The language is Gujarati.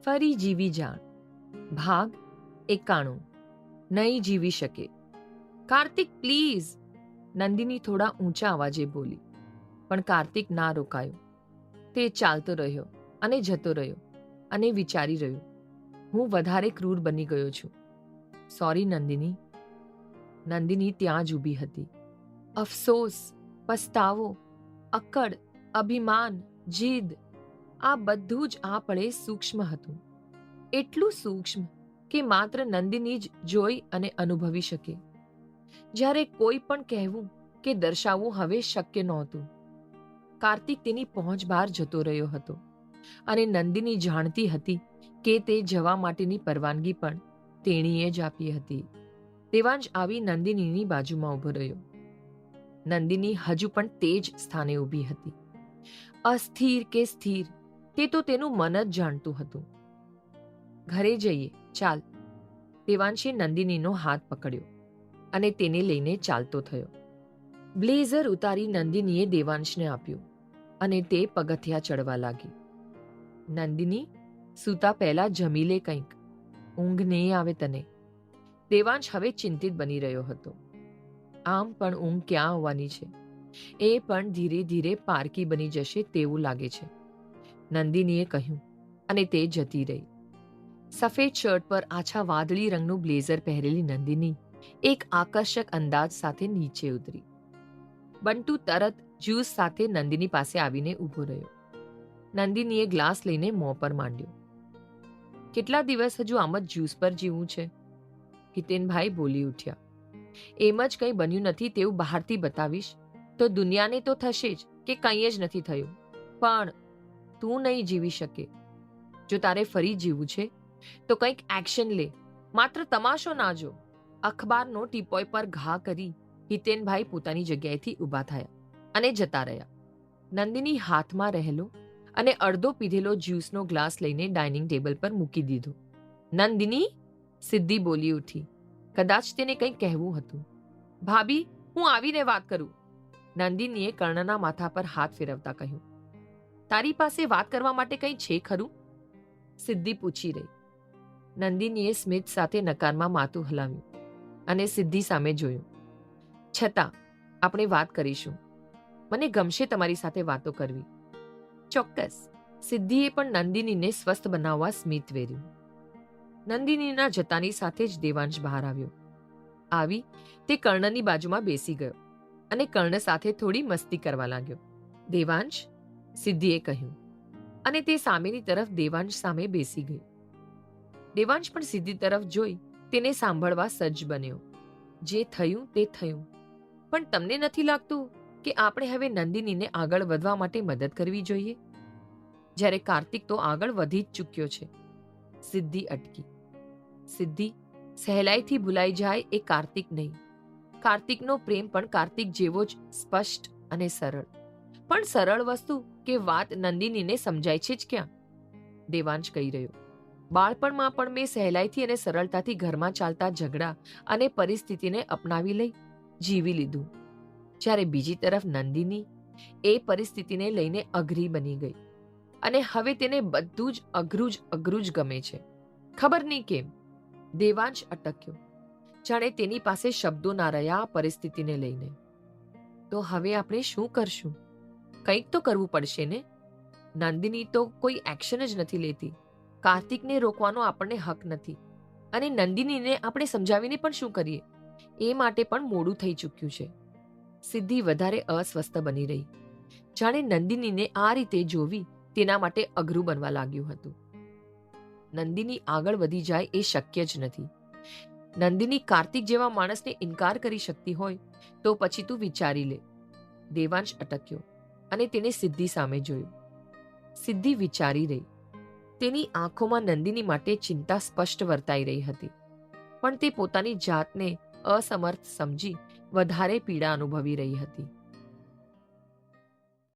ફરી જીવી જાણ. ભાગ 91. નહીં જીવી શકે. કાર્તિક પ્લીઝ, નંદિની થોડા ઊંચા અવાજે બોલી. પણ કાર્તિક ના રોકાયો. તે ચાલતો રહ્યો અને જતો રહ્યો અને વિચારી રહ્યો, હું વધારે ક્રૂર બની ગયો છું. સોરી નંદિની. નંદિની ત્યાં જ ઊભી હતી. અફસોસ, પસ્તાવો, અકડ, અભિમાન, જીદ, આ બધું જ આ પળે સૂક્ષ્મ હતું. એટલું સૂક્ષ્મ કે માત્ર નંદિની જ જોઈ અને અનુભવી શકે. જ્યારે કોઈ પણ કહેવું કે દર્શાવવું હવે શક્ય નહોતું. કાર્તિક તેની પહોંચ બહાર જતો રહ્યો હતો અને નંદિની જાણતી હતી કે તે જવા માટેની પરવાનગી પણ તેણીએ જ આપી હતી. દેવાંશ આવી નંદિનીની બાજુમાં ઊભો રહ્યો. નંદિની હજુ પણ તે જ સ્થાને ઊભી હતી. અસ્થિર કે સ્થિર તે તો તેનું મન જ જાણતું હતું. ઘરે જઈએ, ચાલ. દેવાંશે નંદિનીનો હાથ પકડ્યો અને તેને લઈને ચાલતો થયો. બ્લેઝર ઉતારી નંદિનીએ દેવાંશને આપ્યું અને તે પગથિયા ચડવા લાગી. નંદિની, સૂતા પહેલા જમી લે કંઈક, ઊંઘ નહીં આવે તને. દેવાંશ હવે ચિંતિત બની રહ્યો હતો. આમ પણ ઊંઘ ક્યાં આવવાની છે? એ પણ ધીરે ધીરે પારકી બની જશે તેવું લાગે છે, નંદિનીએ કહ્યું અને તે જતી રહી. સફેદ શર્ટ પર આછા વાદળી રંગનું બ્લેઝર પહેરેલી નંદિની એક આકર્ષક અંદાજ સાથે નીચે ઉતરી. બંટુ તરત જ્યુસ સાથે નંદિની પાસે આવીને ઊભો રહ્યો. નંદિનીએ ગ્લાસ લઈને મોં પર માંડ્યો. કેટલા દિવસ હજુ આમ જ જ્યુસ પર જીવવું છે? હિતેનભાઈ બોલી ઉઠ્યા. એમ જ કંઈ બન્યું નથી તેવું બહારથી બતાવીશ તો દુનિયાને તો થશે જ કે કંઈ જ નથી થયું, પણ તું નહીં જીવી શકે. જો તારે ફરી જીવવું છે તો કંઈક એક્શન લે, માત્ર તમાશો ના જો. અખબારનો ટીપોય પર ઘા કરી હિતેનભાઈ પોતાની જગ્યાએથી ઊભા થયા અને જતા રહ્યા. નંદિની હાથમાં રહેલો અને અડધો પીધેલો જ્યુસનો ગ્લાસ લઈને ડાઇનિંગ ટેબલ પર મૂકી દીધો. નંદિની, સિદ્ધિ બોલી ઉઠી. કદાચ તેને કંઈક કહેવું હતું. ભાભી, હું આવીને વાત કરું, નંદિનીએ કર્ણના માથા પર હાથ ફેરવતા કહ્યું. તારી પાસે વાત કરવા માટે કંઈ છે ખરું? સિદ્ધિ પૂછી રહી. નંદિનીએ સ્મિત સાથે નકારમાં માથું હલાવ્યું અને સિદ્ધિ સામે જોયું. છતાં આપણે વાત કરીશું. મને ગમશે તમારી સાથે વાતો કરવી. ચોક્કસ. સિદ્ધિએ પણ નંદિનીને સ્વસ્થ બનાવવા સ્મિત વેર્યું. નંદિનીના જતાની સાથે જ દેવાંશ બહાર આવ્યો. આવી તે કર્ણની બાજુમાં બેસી ગયો અને કર્ણ સાથે થોડી મસ્તી કરવા લાગ્યો. દેવાંશ, સિદ્ધિએ કહ્યું અને તે સામેની તરફ દેવાંશ સામે બેસી ગઈ. દેવાંશ પણ સિદ્ધિ તરફ જોઈ તેને સાંભળવા સજ્જ બન્યો. જે થયું તે થયું, પણ તમને નથી લાગતું કે આપણે હવે નંદિનીને આગળ વધવા માટે મદદ કરવી જોઈએ? જ્યારે કાર્તિક તો આગળ વધી જ ચૂક્યો છે. સિદ્ધિ અટકી. સિદ્ધિ, સહેલાઈથી ભૂલાઈ જાય એ કાર્તિક નહીં. કાર્તિકનો પ્રેમ પણ કાર્તિક જેવો જ સ્પષ્ટ અને સરળ. પણ સરળ વસ્તુ કે વાત નંદિનીને સમજાય છે જ ક્યાં? દેવાંશ કહી રહ્યો. બાળપણમાં પણ મેં સહેલાઈથી અને સરળતાથી ઘરમાં ચાલતા ઝઘડા અને પરિસ્થિતિને અપનાવી લઈ જીવી લીધું. જ્યારે બીજી તરફ નંદિની એ પરિસ્થિતિને લઈને અઘરી બની ગઈ અને હવે તેને બધું જ અઘરું જ ગમે છે. ખબર નહીં કેમ. દેવાંશ અટક્યો, જાણે તેની પાસે શબ્દો ના રહ્યા પરિસ્થિતિને લઈને. તો હવે આપણે શું કરશું? કંઈક તો કરવું પડશે ને? નંદિની તો કોઈ એક્શન જ નથી લેતી. કાર્તિકને રોકવાનો આપણને હક નથી અને નંદિનીને આપણે સમજાવીને પણ શું કરીએ? એ માટે પણ મોડું થઈ ચૂક્યું છે. સિદ્ધિ વધારે અસ્વસ્થ બની રહી. જાણે નંદિનીને આ રીતે જોવી તેના માટે અઘરું બનવા લાગ્યું હતું. નંદિની આગળ વધી જાય એ શક્ય જ નથી. નંદિની કાર્તિક જેવા માણસને ઇનકાર કરી શકતી હોય તો પછી તું વિચારી લે. દેવાંશ અટક્યો અને તેને સિદ્ધિ સામે જોયું. સિદ્ધિ વિચારી રહી. તેની આંખોમાં નંદિની માટે ચિંતા સ્પષ્ટ વર્તાઈ રહી હતી, પણ તે પોતાની જાતને અસમર્થ સમજી વધારે પીડા અનુભવી રહી હતી.